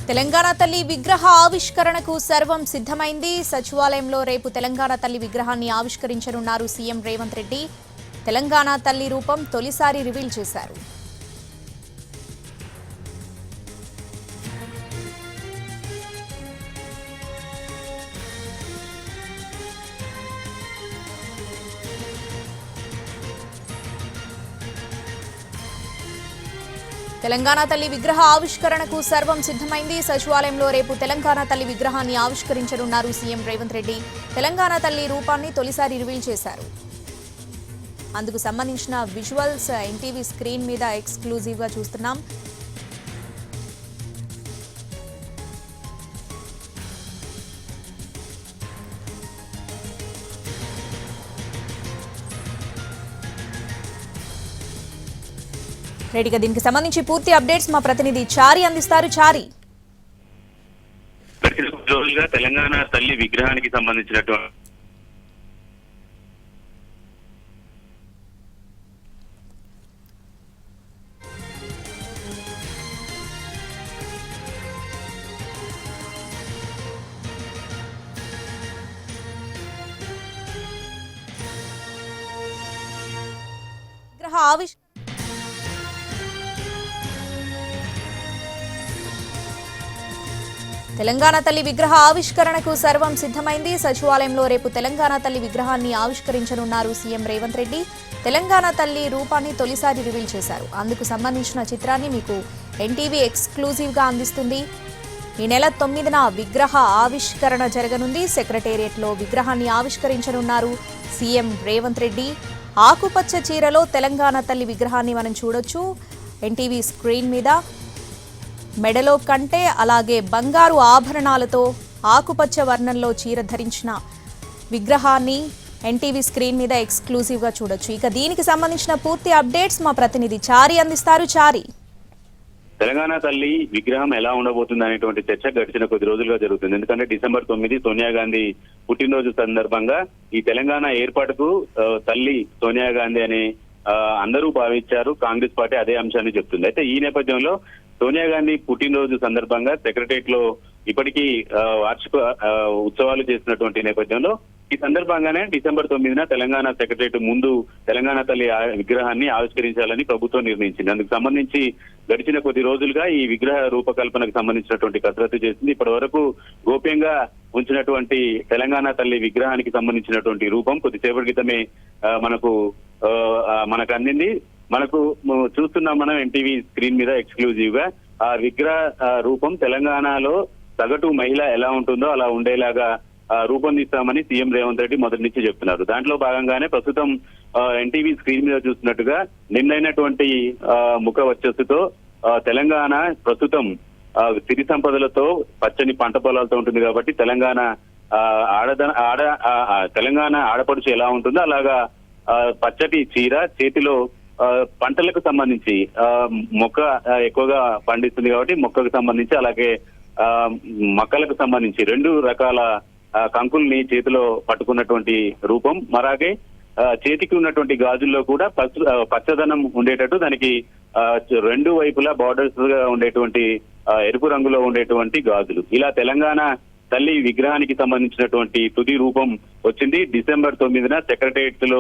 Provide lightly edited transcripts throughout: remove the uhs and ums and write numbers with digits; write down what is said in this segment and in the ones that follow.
తెలంగాణ తల్లి విగ్రహ ఆవిష్కరణకు సర్వం సిద్ధమైంది. సచివాలయంలో రేపు తెలంగాణ తల్లి విగ్రహాన్ని ఆవిష్కరించనున్నారు సీఎం రేవంత్ రెడ్డి. తెలంగాణ తల్లి రూపం తొలిసారి రివీల్ చేశారు. తెలంగాణ తల్లి విగ్రహ ఆవిష్కరణకు సర్వం సిద్ధమైంది. సచివాలయంలో రేపు తెలంగాణ తల్లి విగ్రహాన్ని ఆవిష్కరించనున్నారు సీఎం రేవంత్ రెడ్డి. తెలంగాణ తల్లి రూపాన్ని తొలిసారి రివీల్ చేశారు. అందుకు సంబంధించిన విజువల్స్ ఎన్టీవీ స్క్రీన్ మీద ఎక్స్క్లూజివ్ గా చూస్తున్నాం. రెడీగా దీనికి సంబంధించి పూర్తి అప్డేట్స్ మా ప్రతినిధి చారి అందిస్తారు. చారి, రోజులుగా తెలంగాణ తల్లి విగ్రహానికి సంబంధించినటువంటి విగ్రహ తెలంగాణ తల్లి విగ్రహ ఆవిష్కరణకు సర్వం సిద్ధమైంది. సచివాలయంలో రేపు తెలంగాణ తల్లి విగ్రహాన్ని ఆవిష్కరించనున్నారు సీఎం రేవంత్ రెడ్డి. తెలంగాణ తల్లి రూపాన్ని తొలిసారి రివీల్ చేశారు. అందుకు సంబంధించిన చిత్రాన్ని మీకు ఎన్టీవీ ఎక్స్క్లూజివ్ గా అందిస్తుంది. ఈ నెల 9న విగ్రహ ఆవిష్కరణ జరగనుంది. సెక్రటేరియట్లో విగ్రహాన్ని ఆవిష్కరించనున్నారు సీఎం రేవంత్ రెడ్డి. ఆకుపచ్చ చీరలో తెలంగాణ తల్లి విగ్రహాన్ని మనం చూడొచ్చు ఎన్టీవీ స్క్రీన్ మీద. మెడలో కంటే అలాగే బంగారు ఆభరణాలతో ఆకుపచ్చ వర్ణంలో చీర ధరించిన విగ్రహాన్ని ఎన్టీవీ స్క్రీన్ మీద ఎక్స్క్లూజివ్ గా చూడొచ్చు. ఇక దీనికి సంబంధించిన పూర్తి అప్డేట్స్ మా ప్రతినిధి చారి అందిస్తారు. చారి, తెలంగాణ తల్లి విగ్రహం ఎలా ఉండబోతుంది అనేటువంటి చర్చ గడిచిన కొద్ది రోజులుగా జరుగుతుంది. ఎందుకంటే డిసెంబర్ 9 సోనియా గాంధీ పుట్టినరోజు సందర్భంగా ఈ తెలంగాణ ఏర్పాటుకు తల్లి సోనియా గాంధీ అని అందరూ భావించారు. కాంగ్రెస్ పార్టీ అదే అంశాన్ని చెప్తుంది. అయితే ఈ నేపథ్యంలో సోనియా గాంధీ పుట్టినరోజు సందర్భంగా సెక్రటరియట్ లో ఇప్పటికీ వార్షిక ఉత్సవాలు చేసినటువంటి నేపథ్యంలో ఈ సందర్భంగానే డిసెంబర్ 9న తెలంగాణ సెక్రటరియట్ ముందు తెలంగాణ తల్లి విగ్రహాన్ని ఆవిష్కరించాలని ప్రభుత్వం నిర్ణయించింది. అందుకు సంబంధించి గడిచిన కొద్ది రోజులుగా ఈ విగ్రహ రూపకల్పనకు సంబంధించినటువంటి కసరత్తు చేసింది. ఇప్పటి వరకు గోప్యంగా ఉంచినటువంటి తెలంగాణ తల్లి విగ్రహానికి సంబంధించినటువంటి రూపం కొద్దిసేపటి క్రితమే మనకు అందింది. మనకు చూస్తున్నాం మనం ఎన్టీవీ స్క్రీన్ మీద ఎక్స్క్లూజివ్ గా ఆ విగ్రహ రూపం తెలంగాణలో సగటు మహిళ ఎలా ఉంటుందో అలా ఉండేలాగా రూపొందిస్తామని సీఎం రేవంత్ రెడ్డి మొదటి నుంచి చెప్తున్నారు. దాంట్లో భాగంగానే ప్రస్తుతం ఎన్టీవీ స్క్రీన్ మీద చూసినట్టుగా నిన్నైనటువంటి ముఖ వచ్చస్సుతో తెలంగాణ ప్రస్తుతం సిరి సంపదలతో పచ్చని పంట పొలాలతో ఉంటుంది కాబట్టి తెలంగాణ తెలంగాణ ఆడపడుచు ఎలా ఉంటుందో అలాగా పచ్చటి చీర, చేతిలో పంటలకు సంబంధించి మొక్క ఎక్కువగా పండిస్తుంది కాబట్టి మొక్కకు సంబంధించి అలాగే మొక్కలకు సంబంధించి 2 రకాల కంకుల్ని చేతిలో పట్టుకున్నటువంటి రూపం. అలాగే చేతికి ఉన్నటువంటి గాజుల్లో కూడా పచ్చదనం ఉండేటట్టు దానికి 2 వైపులా బార్డర్స్ గా ఉండేటువంటి ఎరుపు రంగులో ఉండేటువంటి గాజులు. ఇలా తెలంగాణ తల్లి విగ్రహానికి సంబంధించినటువంటి తుది రూపం వచ్చింది. డిసెంబర్ 9న సెక్రటరియట్ లో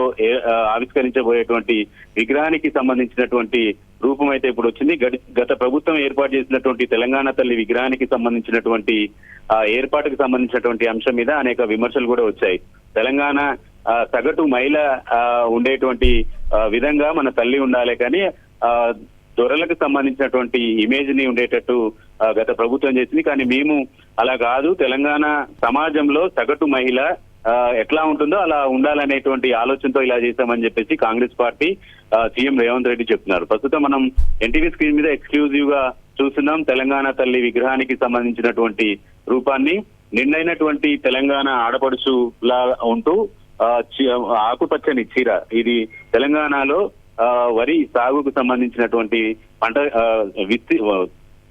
ఆవిష్కరించబోయేటువంటి విగ్రహానికి సంబంధించినటువంటి రూపం అయితే ఇప్పుడు వచ్చింది. గత ప్రభుత్వం ఏర్పాటు చేసినటువంటి తెలంగాణ తల్లి విగ్రహానికి సంబంధించినటువంటి ఏర్పాటుకు సంబంధించినటువంటి అంశం మీద అనేక విమర్శలు కూడా వచ్చాయి. తెలంగాణ సగటు మహిళ ఉండేటువంటి విధంగా మన తల్లి ఉండాలి, కానీ దొరలకు సంబంధించినటువంటి ఇమేజ్ ని ఉండేటట్టు గత ప్రభుత్వం చేసింది. కానీ మేము అలా కాదు, తెలంగాణ సమాజంలో సగటు మహిళ ఎట్లా ఉంటుందో అలా ఉండాలనేటువంటి ఆలోచనతో ఇలా చేశామని చెప్పేసి కాంగ్రెస్ పార్టీ సీఎం రేవంత్ రెడ్డి చెప్తున్నారు. ప్రస్తుతం మనం ఎన్టీవీ స్క్రీన్ మీద ఎక్స్క్లూజివ్ గా చూస్తున్నాం తెలంగాణ తల్లి విగ్రహానికి సంబంధించినటువంటి రూపాన్ని. నిన్నైనటువంటి తెలంగాణ ఆడపడుచు లా ఉంటూ ఆకుపచ్చని చీర, ఇది తెలంగాణలో వరి సాగుకు సంబంధించినటువంటి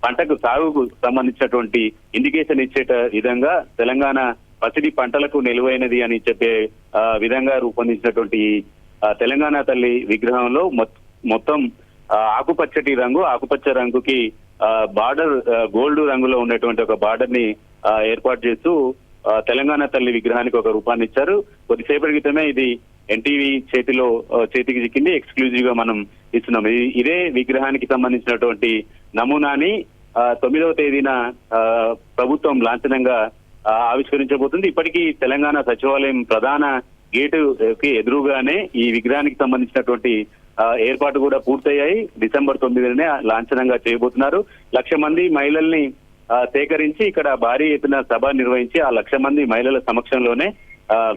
పంటకు సాగుకు సంబంధించినటువంటి ఇండికేషన్ ఇచ్చే విధంగా తెలంగాణ పసిడి పంటలకు నిలువైనది అని చెప్పే విధంగా రూపొందించినటువంటి తెలంగాణ తల్లి విగ్రహంలో మొత్తం ఆకుపచ్చటి రంగు, ఆకుపచ్చ రంగుకి బార్డర్ గోల్డ్ రంగులో ఉన్నటువంటి ఒక బార్డర్ ని ఏర్పాటు చేస్తూ తెలంగాణ తల్లి విగ్రహానికి ఒక రూపాన్ని ఇచ్చారు. కొద్దిసేపటి క్రితమే ఇది ఎన్టీవీ చేతికి చిక్కింది. ఎక్స్క్లూజివ్ గా మనం ఇస్తున్నాం. ఇదే విగ్రహానికి సంబంధించినటువంటి నమూనాని 9వ తేదీన ప్రభుత్వం లాంఛనంగా ఆవిష్కరించబోతుంది. ఇప్పటికీ తెలంగాణ సచివాలయం ప్రధాన గేటుకి ఎదురుగానే ఈ విగ్రహానికి సంబంధించినటువంటి ఏర్పాటు కూడా పూర్తయ్యాయి. డిసెంబర్ 9నే లాంఛనంగా చేయబోతున్నారు. 1,00,000 మంది మహిళల్ని సేకరించి ఇక్కడ భారీ ఎత్తున సభ నిర్వహించి ఆ 1,00,000 మంది మహిళల సమక్షంలోనే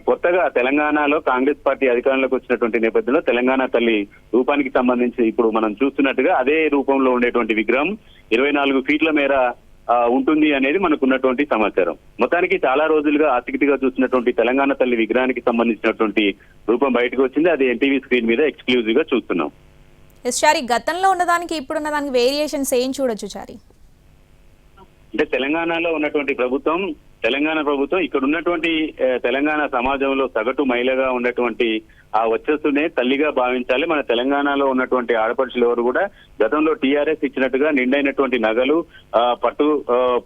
కొత్తగా తెలంగాణలో కాంగ్రెస్ పార్టీ అధికారంలోకి వచ్చినటువంటి నేపథ్యంలో తెలంగాణ తల్లి రూపానికి సంబంధించి ఇప్పుడు మనం చూస్తున్నట్టుగా అదే రూపంలో ఉండేటువంటి విగ్రహం 24 ఫీట్ల మేర ఉంటుంది అనేది మనకున్నటువంటి సమాచారం. మొత్తానికి చాలా రోజులుగా ఆసక్తిగా చూసినటువంటి తెలంగాణ తల్లి విగ్రహానికి సంబంధించినటువంటి రూపం బయటకు వచ్చింది. అది ఎన్టీవీ స్క్రీన్ మీద ఎక్స్క్లూజివ్ గా చూస్తున్నాం. చారి, గతంలో ఉన్నదానికి ఇప్పుడున్న దానికి వేరియేషన్స్ ఏం చూడొచ్చు చారి? అంటే తెలంగాణ ప్రభుత్వం ఇక్కడ ఉన్నటువంటి తెలంగాణ సమాజంలో సగటు మహిళగా ఉన్నటువంటి ఆ వచ్చస్సునే తల్లిగా భావించాలి. మన తెలంగాణలో ఉన్నటువంటి ఆడపడుచులు ఎవరు కూడా గతంలో టీఆర్ఎస్ ఇచ్చినట్టుగా నిండైనటువంటి నగలు,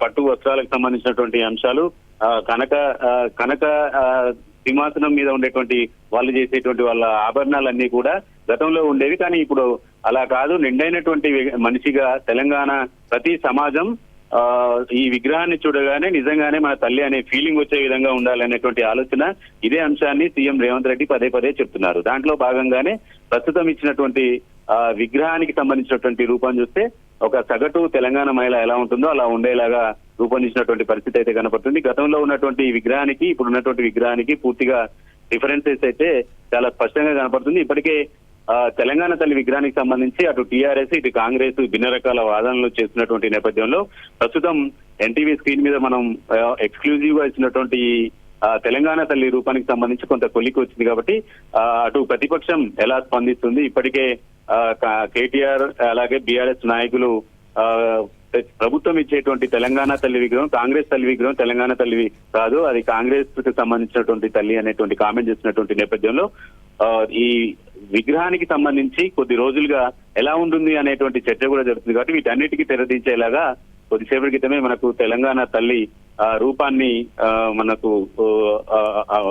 పట్టు వస్త్రాలకు సంబంధించినటువంటి అంశాలు, కనక సింహాసనం మీద ఉండేటువంటి వాళ్ళు చేసేటువంటి వాళ్ళ ఆభరణాలన్నీ కూడా గతంలో ఉండేవి. కానీ ఇప్పుడు అలా కాదు. నిండైనటువంటి మనిషిగా తెలంగాణ ప్రతి సమాజం ఈ విగ్రహాన్ని చూడగానే నిజంగానే మన తల్లి అనే ఫీలింగ్ వచ్చే విధంగా ఉండాలనేటువంటి ఆలోచన, ఇదే అంశాన్ని సీఎం రేవంత్ రెడ్డి పదే చెప్తున్నారు. దాంట్లో భాగంగానే ప్రస్తుతం ఇచ్చినటువంటి విగ్రహానికి సంబంధించినటువంటి రూపం చూస్తే ఒక సగటు తెలంగాణ మహిళ ఎలా ఉంటుందో అలా ఉండేలాగా రూపొందించినటువంటి పరిస్థితి అయితే కనపడుతుంది. గతంలో ఉన్నటువంటి విగ్రహానికి ఇప్పుడు ఉన్నటువంటి విగ్రహానికి పూర్తిగా డిఫరెన్సెస్ అయితే చాలా స్పష్టంగా కనపడుతుంది. ఇప్పటికే తెలంగాణ తల్లి విగ్రహానికి సంబంధించి అటు టీఆర్ఎస్ ఇటు కాంగ్రెస్ భిన్న రకాల వాదనలు చేస్తున్నటువంటి నేపథ్యంలో ప్రస్తుతం ఎన్టీవీ స్క్రీన్ మీద మనం ఎక్స్క్లూజివ్ గా ఇచ్చినటువంటి తెలంగాణ తల్లి రూపానికి సంబంధించి కొంత కొలికి వచ్చింది. కాబట్టి అటు ప్రతిపక్షం ఎలా స్పందిస్తుంది, ఇప్పటికే కేటీఆర్ అలాగే బీఆర్ఎస్ నాయకులు ప్రభుత్వం ఇచ్చేటువంటి తెలంగాణ తల్లి విగ్రహం కాంగ్రెస్ తల్లి విగ్రహం తెలంగాణ తల్లి కాదు, అది కాంగ్రెస్ కి సంబంధించినటువంటి తల్లి అనేటువంటి కామెంట్ చేసినటువంటి నేపథ్యంలో ఈ విగ్రహానికి సంబంధించి కొద్ది రోజులుగా ఎలా ఉంటుంది అనేటువంటి చర్చ కూడా జరుగుతుంది. కాబట్టి వీటన్నిటికీ తెరదించేలాగా కొద్దిసేపటి క్రితమే మనకు తెలంగాణ తల్లి రూపాన్ని మనకు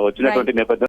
వచ్చినటువంటి నేపథ్యం